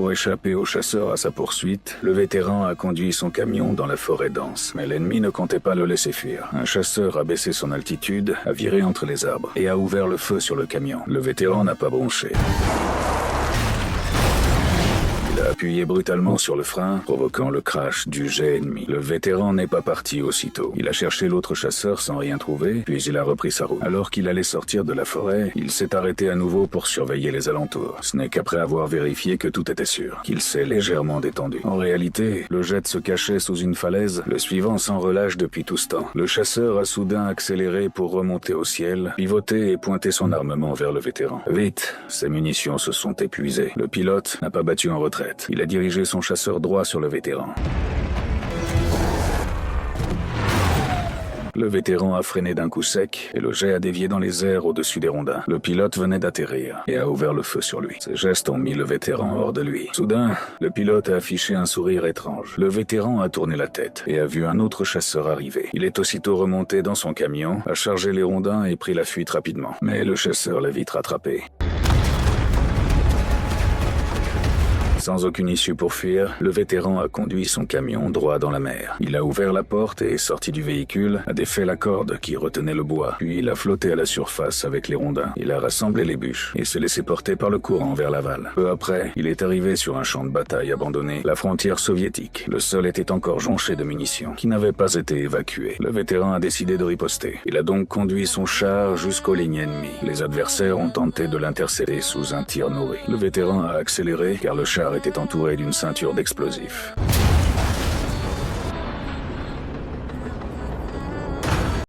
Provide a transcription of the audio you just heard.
Pour échapper aux chasseurs à sa poursuite, le vétéran a conduit son camion dans la forêt dense. Mais l'ennemi ne comptait pas le laisser fuir. Un chasseur a baissé son altitude, a viré entre les arbres et a ouvert le feu sur le camion. Le vétéran n'a pas bronché. Il a appuyé brutalement sur le frein, provoquant le crash du jet ennemi. Le vétéran n'est pas parti aussitôt. Il a cherché l'autre chasseur sans rien trouver, puis il a repris sa route. Alors qu'il allait sortir de la forêt, il s'est arrêté à nouveau pour surveiller les alentours. Ce n'est qu'après avoir vérifié que tout était sûr, qu'il s'est légèrement détendu. En réalité, le jet se cachait sous une falaise, le suivant sans relâche depuis tout ce temps. Le chasseur a soudain accéléré pour remonter au ciel, pivoter et pointer son armement vers le vétéran. Vite, ses munitions se sont épuisées. Le pilote n'a pas battu en retraite. Il a dirigé son chasseur droit sur le vétéran. Le vétéran a freiné d'un coup sec et le jet a dévié dans les airs au-dessus des rondins. Le pilote venait d'atterrir et a ouvert le feu sur lui. Ses gestes ont mis le vétéran hors de lui. Soudain, le pilote a affiché un sourire étrange. Le vétéran a tourné la tête et a vu un autre chasseur arriver. Il est aussitôt remonté dans son camion, a chargé les rondins et pris la fuite rapidement. Mais le chasseur l'a vite rattrapé. Sans aucune issue pour fuir, le vétéran a conduit son camion droit dans la mer. Il a ouvert la porte et est sorti du véhicule, a défait la corde qui retenait le bois, puis il a flotté à la surface avec les rondins. Il a rassemblé les bûches et s'est laissé porter par le courant vers l'aval. Peu après, il est arrivé sur un champ de bataille abandonné, la frontière soviétique. Le sol était encore jonché de munitions qui n'avaient pas été évacuées. Le vétéran a décidé de riposter. Il a donc conduit son char jusqu'aux lignes ennemies. Les adversaires ont tenté de l'intercepter sous un tir nourri. Le vétéran a accéléré car le char était entouré d'une ceinture d'explosifs.